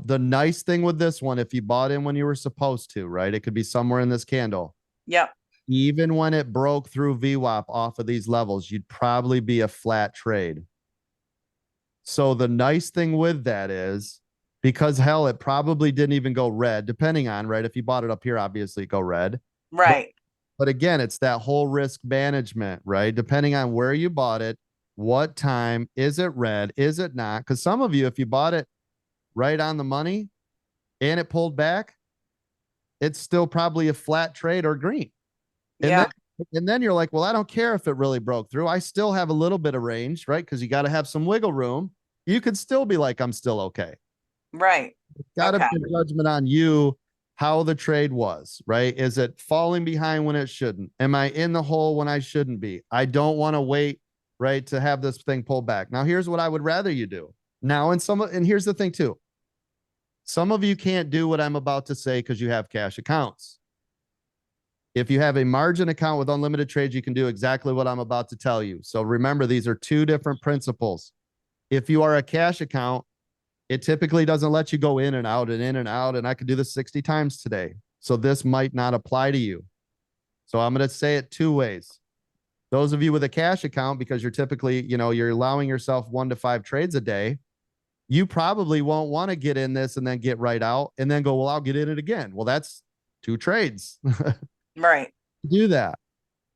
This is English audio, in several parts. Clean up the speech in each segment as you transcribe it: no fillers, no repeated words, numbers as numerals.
The nice thing with this one, if you bought in when you were supposed to, right? It could be somewhere in this candle. Yep. Even when it broke through VWAP off of these levels, you'd probably be a flat trade. So the nice thing with that is because hell, it probably didn't even go red, depending on, right? If you bought it up here, obviously go red. Right. But again, it's that whole risk management, right? Depending on where you bought it, what time, is it red, is it not? Because some of you, if you bought it right on the money and it pulled back, it's still probably a flat trade or green. And then Yeah. and then you're like, well, I don't care if it really broke through. I still have a little bit of range, right? Because you got to have some wiggle room. You could still be like, I'm still okay. Right. Got to Okay. be a judgment on you, how the trade was, right? Is it falling behind when it shouldn't? Am I in the hole when I shouldn't be? I don't want to wait, right, to have this thing pull back. Now, here's what I would rather you do. Now, and here's the thing too. Some of you can't do what I'm about to say because you have cash accounts. If you have a margin account with unlimited trades, you can do exactly what I'm about to tell you. So remember, these are two different principles. If you are a cash account, it typically doesn't let you go in and out and in and out. And I could do this 60 times today. So this might not apply to you. So I'm going to say it two ways. Those of you with a cash account, because you're typically, you're allowing yourself 1 to 5 trades a day, you probably won't want to get in this and then get right out and then go, well, I'll get in it again. Well, that's 2 trades. Right. Do that.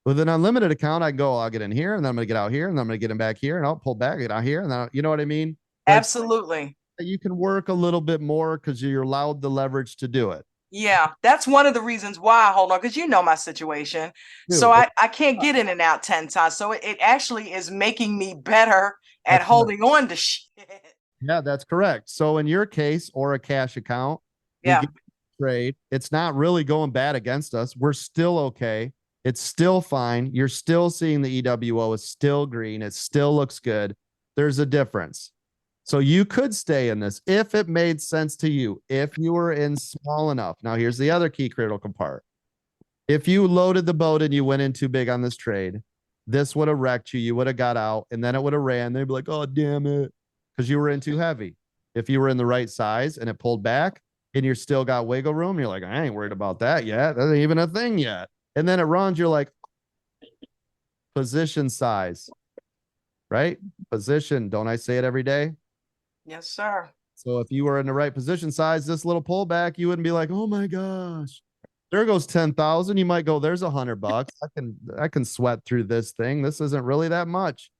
With an unlimited account, I can go, I'll get in here and then I'm going to get out here and then I'm going to get in back here and I'll pull back, get out here. And then, you know what I mean? Like Absolutely. you can work a little bit more because you're allowed the leverage to do it. Yeah, that's one of the reasons why I hold on, because you know my situation. So Dude, I can't get in and out 10 times. So it actually is making me better at that's correct. holding on to shit. Yeah, that's correct. So in your case, or a cash account, we Yeah. get trade. It's not really going bad against us. We're still okay. It's still fine. You're still seeing the EWO is still green. It still looks good. There's a difference. So you could stay in this if it made sense to you, if you were in small enough. Now, here's the other key critical part. If you loaded the boat and you went in too big on this trade, this would have wrecked you. You would have got out and then it would have ran. They'd be like, oh, damn it. Because you were in too heavy. If you were in the right size and it pulled back and you're still got wiggle room, you're like, I ain't worried about that yet. That ain't even a thing yet. And then it runs, you're like, position size, right? Position. Don't I say it every day? Yes, sir. So if you were in the right position size, this little pullback, you wouldn't be like, oh my gosh, there goes 10,000. You might go, there's $100. I can sweat through this thing. This isn't really that much.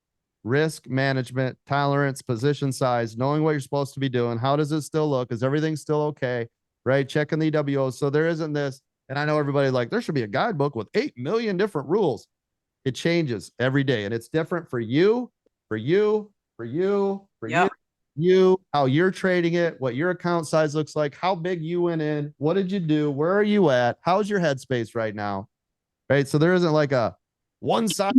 Risk management, tolerance, position size, knowing what you're supposed to be doing. How does it still look? Is everything still okay? Right? Checking the EWO. So there isn't this. And I know everybody like there should be a guidebook with 8 million different rules. It changes every day. And it's different for you, for you, for you, for Yep. you, how you're trading it, what your account size looks like, how big you went in, what did you do, where are you at, how's your headspace right now, right? So there isn't like a one size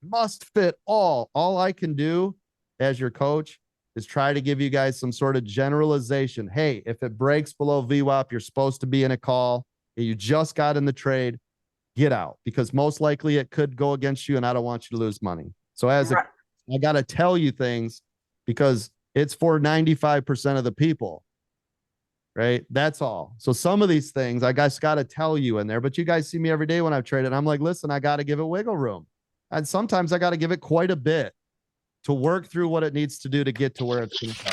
must fit all. All I can do as your coach is try to give you guys some sort of generalization. Hey, if it breaks below VWAP, you're supposed to be in a call. You just got in the trade, get out because most likely it could go against you and I don't want you to lose money. So Right. I got to tell you things because it's for 95% of the people, right? That's all. So some of these things I guys got to tell you in there, but you guys see me every day when I've traded. I'm like, listen, I got to give it wiggle room. And sometimes I got to give it quite a bit to work through what it needs to do to get to where it's going to go.